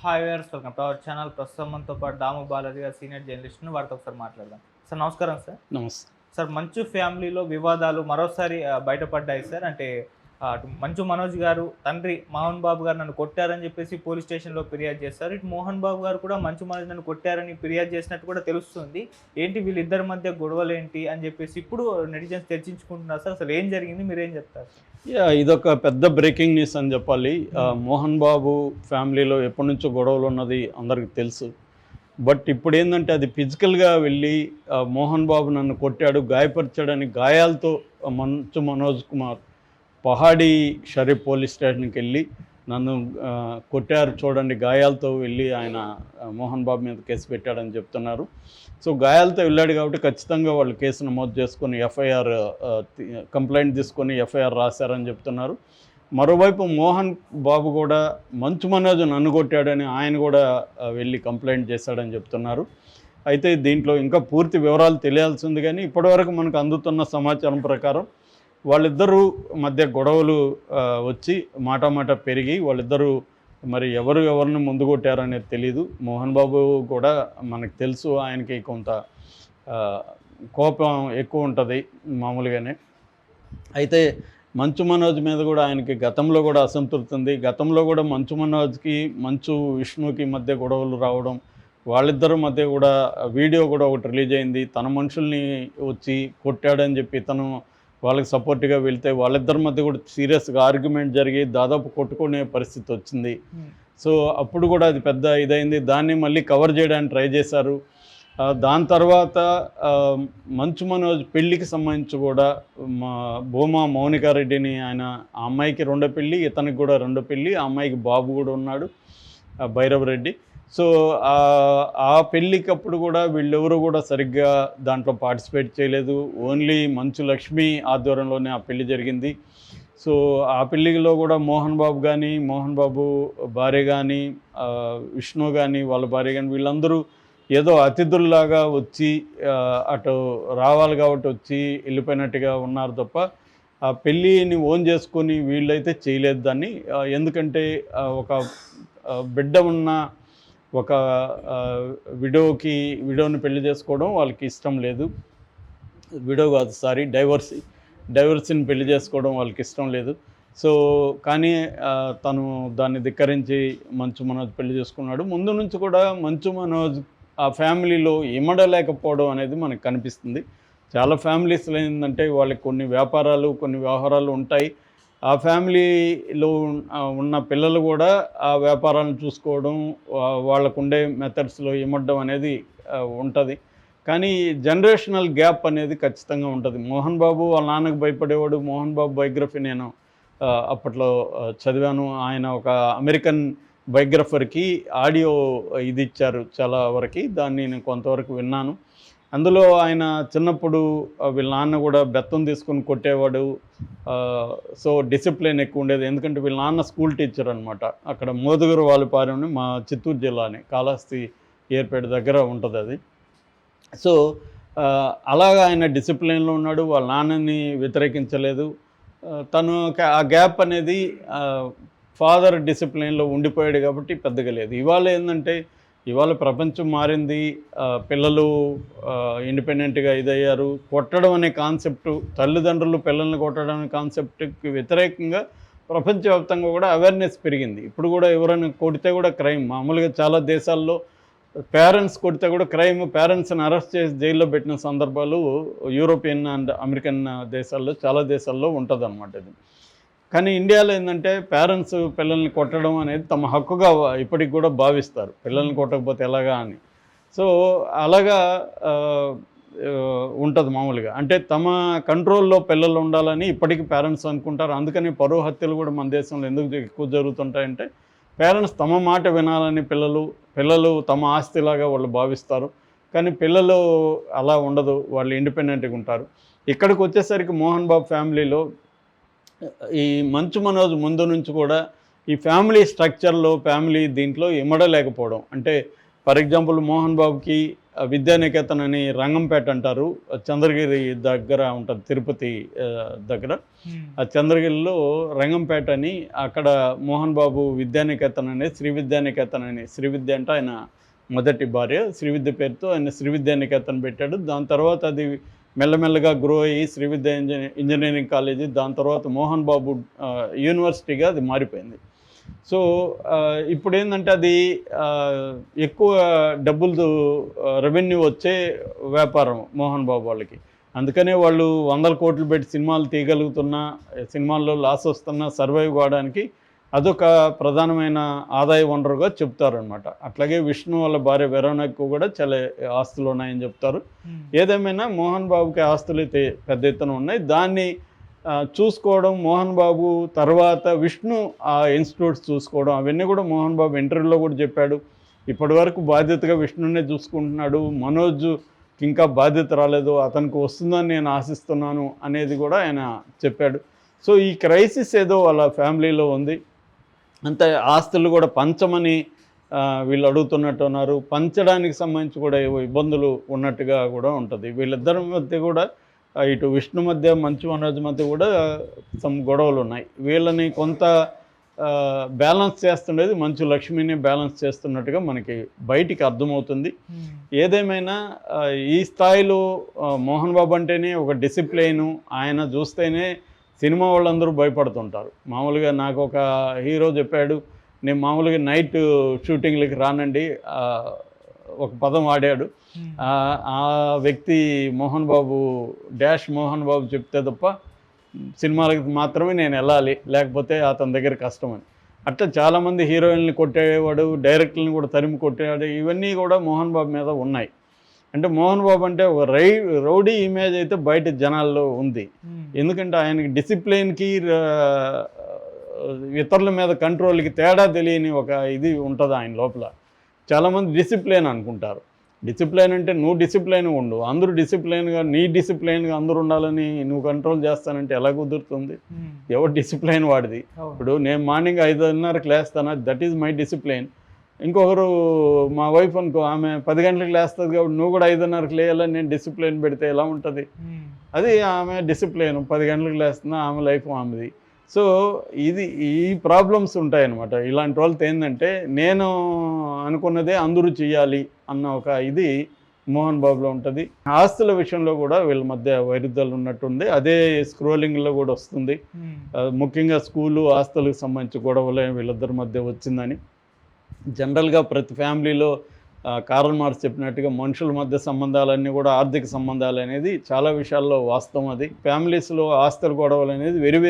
Hi viewers, welcome to our channel. ప్రస్తుతం మనతో పాటు దాము బాలాజీ గారు సీనియర్ జర్నలిస్ట్, వారితో ఒకసారి మాట్లాడదాం. సార్ నమస్కారం సార్. నమస్తే. సార్, మంచు ఫ్యామిలీలో వివాదాలు మరోసారి బయటపడ్డాయి సార్. అంటే అటు మంచు మనోజ్ గారు తండ్రి మోహన్ బాబు గారు నన్ను కొట్టారని చెప్పేసి పోలీస్ స్టేషన్లో ఫిర్యాదు చేస్తారు. ఇటు మోహన్ బాబు గారు కూడా మంచు మనోజ్ నన్ను కొట్టారని ఫిర్యాదు చేసినట్టు కూడా తెలుస్తుంది. ఏంటి వీళ్ళిద్దరి మధ్య గొడవలు ఏంటి అని చెప్పేసి ఇప్పుడు నెటిజన్స్ చర్చించుకుంటున్నారు సార్. అసలు ఏం జరిగింది, మీరేం చెప్తారు సార్? ఇదొక పెద్ద బ్రేకింగ్ న్యూస్ అని చెప్పాలి. మోహన్ బాబు ఫ్యామిలీలో ఎప్పటి నుంచో గొడవలు ఉన్నది అందరికి తెలుసు. బట్ ఇప్పుడు ఏంటంటే అది ఫిజికల్గా వెళ్ళి మోహన్ బాబు నన్ను కొట్టాడు, గాయపరిచాడని గాయాలతో మంచు మనోజ్ కుమార్ పహాడీ షరీఫ్ పోలీస్ స్టేషన్కి వెళ్ళి నన్ను కొట్టారు చూడండి, గాయాలతో వెళ్ళి ఆయన మోహన్ బాబు మీద కేసు పెట్టాడని చెప్తున్నారు. సో గాయాలతో వెళ్ళాడు కాబట్టి ఖచ్చితంగా వాళ్ళు కేసు నమోదు చేసుకొని ఎఫ్ఐఆర్ కంప్లైంట్ తీసుకొని ఎఫ్ఐఆర్ రాశారని చెప్తున్నారు. మరోవైపు మోహన్ బాబు కూడా మంచు మనోజ్ నన్ను కొట్టాడని ఆయన కూడా వెళ్ళి కంప్లైంట్ చేశాడని చెప్తున్నారు. అయితే దీంట్లో ఇంకా పూర్తి వివరాలు తెలియాల్సింది, కానీ ఇప్పటివరకు మనకు అందుతున్న సమాచారం ప్రకారం వాళ్ళిద్దరూ మధ్య గొడవలు వచ్చి మాట పెరిగి వాళ్ళిద్దరూ మరి ఎవరిని ముందు కొట్టారనేది తెలీదు. మోహన్ బాబు కూడా మనకు తెలుసు, ఆయనకి కొంత కోపం ఎక్కువ ఉంటుంది మామూలుగానే. అయితే మంచు మనోజ్ మీద కూడా ఆయనకి గతంలో కూడా అసంతృప్తి ఉంది. గతంలో కూడా మంచు మనోజ్కి మంచు విష్ణుకి మధ్య గొడవలు రావడం, వాళ్ళిద్దరి మధ్య కూడా వీడియో కూడా ఒకటి రిలీజ్ అయింది. తన మనుషుల్ని వచ్చి కొట్టాడని చెప్పి తను వాళ్ళకి సపోర్ట్గా వెళ్తే వాళ్ళిద్దరి మధ్య కూడా సీరియస్గా ఆర్గ్యుమెంట్ జరిగి దాదాపు కొట్టుకునే పరిస్థితి వచ్చింది. సో అప్పుడు కూడా అది పెద్ద ఇదైంది. దాన్ని మళ్ళీ కవర్ చేయడానికి ట్రై చేశారు. దాని తర్వాత మంచు మనోజ్ పెళ్ళికి సంబంధించి కూడా భూమా మౌనికారెడ్డిని ఆయన ఆ అమ్మాయికి రెండో పెళ్ళి, ఇతనికి కూడా రెండో పెళ్ళి, ఆ అమ్మాయికి బాబు కూడా ఉన్నాడు భైరవరెడ్డి. సో ఆ పెళ్ళికప్పుడు కూడా వీళ్ళెవరూ కూడా సరిగ్గా దాంట్లో పార్టిసిపేట్ చేయలేదు. ఓన్లీ మంచు లక్ష్మి ఆధ్వర్యంలోనే ఆ పెళ్ళి జరిగింది. సో ఆ పెళ్ళిలో కూడా మోహన్ బాబు కానీ, మోహన్ బాబు భార్య కానీ, విష్ణు కానీ వాళ్ళ భార్య కానీ వీళ్ళందరూ ఏదో అతిథుల్లాగా వచ్చి అటు రావాలి కాబట్టి వచ్చి వెళ్ళిపోయినట్టుగా ఉన్నారు తప్ప ఆ పెళ్ళిని ఓన్ చేసుకొని వీళ్ళైతే చేయలేదు దాన్ని. ఎందుకంటే ఒక బిడ్డ ఉన్న ఒక విడోని పెళ్లి చేసుకోవడం వాళ్ళకి ఇష్టం లేదు. విడో కాదు, సారీ, డైవర్సిని పెళ్లి చేసుకోవడం వాళ్ళకి ఇష్టం లేదు. సో కానీ తను దాన్ని ధిక్కరించి మంచు మనోజ్ పెళ్లి చేసుకున్నాడు. ముందు నుంచి కూడా మంచు మనోజ్ ఆ ఫ్యామిలీలో ఇమడలేకపోవడం అనేది మనకు కనిపిస్తుంది. చాలా ఫ్యామిలీస్లో ఏంటంటే వాళ్ళకి కొన్ని వ్యాపారాలు, కొన్ని వ్యవహారాలు ఉంటాయి. ఆ ఫ్యామిలీలో ఉన్న పిల్లలు కూడా ఆ వ్యాపారాలను చూసుకోవడం, వాళ్ళకు ఉండే మెథడ్స్లో ఇమడడం అనేది ఉంటుంది. కానీ జనరేషనల్ గ్యాప్ అనేది ఖచ్చితంగా ఉంటుంది. మోహన్ బాబు వాళ్ళ నాన్నకు భయపడేవాడు. మోహన్ బాబు బయోగ్రఫీ నేను అప్పట్లో చదివాను. ఆయన ఒక అమెరికన్ బయోగ్రఫర్కి ఆడియో ఇది ఇచ్చారు చాలా వరకు, దాన్ని నేను కొంతవరకు విన్నాను. అందులో ఆయన చిన్నప్పుడు వీళ్ళ నాన్న కూడా బెత్తం తీసుకొని కొట్టేవాడు. సో డిసిప్లిన్ ఎక్కువ ఉండేది. ఎందుకంటే వీళ్ళ నాన్న స్కూల్ టీచర్ అనమాట. అక్కడ మోదుగురు వాలిపాలెం మా చిత్తూరు జిల్లాని కాళహస్తి ఏర్పేట దగ్గర ఉంటుంది అది. సో అలాగా ఆయన డిసిప్లిన్లో ఉన్నాడు. వాళ్ళ నాన్నని వ్యతిరేకించలేదు. తను ఆ గ్యాప్ అనేది ఫాదర్ డిసిప్లిన్లో ఉండిపోయాడు కాబట్టి పెద్దగా లేదు. ఇవాళ ఏంటంటే ఇవాళ ప్రపంచం మారింది. పిల్లలు ఇండిపెండెంట్గా ఇదయ్యారు. కొట్టడం అనే కాన్సెప్టు, తల్లిదండ్రులు పిల్లల్ని కొట్టడం అనే కాన్సెప్ట్కి వ్యతిరేకంగా ప్రపంచవ్యాప్తంగా కూడా అవేర్నెస్ పెరిగింది. ఇప్పుడు కూడా ఎవరైనా కొడితే కూడా క్రైమ్. మామూలుగా చాలా దేశాల్లో పేరెంట్స్ కొడితే కూడా క్రైమ్. పేరెంట్స్ని అరెస్ట్ చేసి జైల్లో పెట్టిన సందర్భాలు యూరోపియన్ అండ్ అమెరికన్ దేశాల్లో, చాలా దేశాల్లో ఉంటుంది అన్నమాట ఇది. కానీ ఇండియాలో ఏంటంటే పేరెంట్స్ పిల్లల్ని కొట్టడం అనేది తమ హక్కుగా ఇప్పటికి కూడా భావిస్తారు, పిల్లల్ని కొట్టకపోతే ఎలాగా అని. సో అలాగా ఉంటుంది మామూలుగా. అంటే తమ కంట్రోల్లో పిల్లలు ఉండాలని ఇప్పటికీ పేరెంట్స్ అనుకుంటారు. అందుకని పరువు హత్యలు కూడా మన దేశంలో ఎందుకు ఎక్కువ జరుగుతుంటాయంటే పేరెంట్స్ తమ మాట వినాలని పిల్లలు తమ ఆస్తిలాగా వాళ్ళు భావిస్తారు. కానీ పిల్లలు అలా ఉండదు, వాళ్ళు ఇండిపెండెంట్గా ఉంటారు. ఇక్కడికి వచ్చేసరికి మోహన్ బాబు ఫ్యామిలీలో ఈ మంచు మనోజ్ ముందు నుంచి కూడా ఈ ఫ్యామిలీ స్ట్రక్చర్లో, ఫ్యామిలీ దీంట్లో ఇమడలేకపోవడం. అంటే ఫర్ ఎగ్జాంపుల్ మోహన్ బాబుకి విద్యానికేతన్ అని రంగంపేట అంటారు, చంద్రగిరి దగ్గర ఉంటుంది, తిరుపతి దగ్గర. ఆ చంద్రగిరిలో రంగంపేట అని, అక్కడ మోహన్ బాబు విద్యానికేతన్ అనే శ్రీ విద్యానికేతన్ అని, శ్రీ విద్య అంటే ఆయన మొదటి భార్య, శ్రీ విద్య పేరుతో ఆయన శ్రీ విద్యానికేతన్ పెట్టాడు. దాని తర్వాత అది మెల్లమెల్లగా గ్రో అయ్యి శ్రీ విద్య ఇంజనీరింగ్ కాలేజీ, దాని తర్వాత మోహన్ బాబు యూనివర్సిటీగా అది మారిపోయింది. సో ఇప్పుడు ఏంటంటే అది ఎక్కువ డబ్బులు రెవెన్యూ వచ్చే వ్యాపారం మోహన్ బాబు వాళ్ళకి. అందుకనే వాళ్ళు 100 కోట్లు పెట్టి సినిమాలు తీయగలుగుతున్నా, సినిమాల్లో లాస్ వస్తున్నా సర్వైవ్ కావడానికి అదొక ప్రధానమైన ఆదాయ వనరుగా చెప్తారనమాట. అట్లాగే విష్ణు వాళ్ళ భార్య వెరోనాకు కూడా చాలా ఆస్తులు ఉన్నాయని చెప్తారు. ఏదేమైనా మోహన్ బాబుకి ఆస్తులు అయితే పెద్ద ఎత్తున ఉన్నాయి. దాన్ని చూసుకోవడం, మోహన్ బాబు తర్వాత విష్ణు ఆ ఇన్స్టిట్యూట్స్ చూసుకోవడం, అవన్నీ కూడా మోహన్ బాబు ఇంటర్వ్యూలో కూడా చెప్పాడు. ఇప్పటి వరకు బాధ్యతగా విష్ణునే చూసుకుంటున్నాడు, మనోజ్ ఇంకా బాధ్యత రాలేదు, అతనికి వస్తుందని నేను ఆశిస్తున్నాను అనేది కూడా ఆయన చెప్పాడు. సో ఈ క్రైసిస్ ఏదో వాళ్ళ ఫ్యామిలీలో ఉంది. అంతే, ఆస్తులు కూడా పంచమని వీళ్ళు అడుగుతున్నట్టు ఉన్నారు. పంచడానికి సంబంధించి కూడా ఏవో ఇబ్బందులు ఉన్నట్టుగా కూడా ఉంటుంది. వీళ్ళిద్దరి మధ్య కూడా ఇటు విష్ణు మధ్య, మంచు మనోజ్ మధ్య కూడా సమ్ గొడవలు ఉన్నాయి. వీళ్ళని కొంత బ్యాలెన్స్ చేస్తుండేది మంచు లక్ష్మిని బ్యాలెన్స్ చేస్తున్నట్టుగా మనకి బయటికి అర్థమవుతుంది. ఏదేమైనా ఈ స్థాయిలో మోహన్ బాబు అంటేనే ఒక డిసిప్లైను, ఆయన చూస్తేనే సినిమా వాళ్ళందరూ భయపడుతుంటారు. మామూలుగా నాకు ఒక హీరో చెప్పాడు, నేను మామూలుగా నైట్ షూటింగ్లకి రానండి, ఒక పదం వాడాడు. ఆ వ్యక్తి మోహన్ బాబు మోహన్ బాబు చెప్తే తప్ప సినిమాలకి మాత్రమే నేను వెళ్ళాలి, లేకపోతే అతని దగ్గర కష్టమని. అట్లా చాలామంది హీరోయిన్ని కొట్టేవాడు, డైరెక్టర్ని కూడా తరిమి కొట్టేవాడు. ఇవన్నీ కూడా మోహన్ బాబు మీద ఉన్నాయి. అంటే మోహన్ బాబు అంటే ఒక రౌడీ ఇమేజ్ అయితే బయట జనాల్లో ఉంది. ఎందుకంటే ఆయనకి డిసిప్లిన్కి ఇతరుల మీద కంట్రోల్కి తేడా తెలియని ఒక ఇది ఉంటుంది ఆయన లోపల. చాలామంది డిసిప్లిన్ అనుకుంటారు. డిసిప్లైన్ అంటే నువ్వు డిసిప్లైన్గా ఉండు, అందరూ డిసిప్లైన్గా, నీ డిసిప్లైన్గా అందరూ ఉండాలని నువ్వు కంట్రోల్ చేస్తానంటే ఎలా కుదురుతుంది? ఎవరు డిసిప్లైన్ వాడిది. ఇప్పుడు నేను మార్నింగ్ 5:30కి లేస్తాను, దట్ ఈజ్ మై డిసిప్లైన్. ఇంకొకరు మా వైఫ్ అనుకో, ఆమె 10 గంటలకు లేస్తుంది కాబట్టి నువ్వు కూడా 5:30కి లేయాలని నేను డిసిప్లైన్ పెడితే ఎలా ఉంటుంది? అది ఆమె డిసిప్లైన్, 10 గంటలకు లేస్తున్నా, ఆమె లైఫ్ ఆమెది. సో ఈ ప్రాబ్లమ్స్ ఉంటాయన్నమాట. ఇలాంటి వాళ్ళతో ఏంటంటే నేను అనుకున్నదే అందరూ చేయాలి అన్న ఒక ఇది మోహన్ బాబులో ఉంటుంది. ఆస్తుల విషయంలో కూడా వీళ్ళ మధ్య వైరుధ్యాలు ఉన్నట్టుంది. అదే స్క్రోలింగ్లో కూడా వస్తుంది. ముఖ్యంగా స్కూలు ఆస్తులకు సంబంధించి గొడవలే వీళ్ళిద్దరి మధ్య వచ్చిందని. జనరల్గా ప్రతి ఫ్యామిలీలో కార్ల్ మార్క్స్ చెప్పినట్టుగా మనుషుల మధ్య సంబంధాలన్నీ కూడా ఆర్థిక సంబంధాలు అనేది చాలా విషయాల్లో వాస్తవం. అది ఫ్యామిలీస్లో ఆస్తుల గొడవలు అనేది వెరీ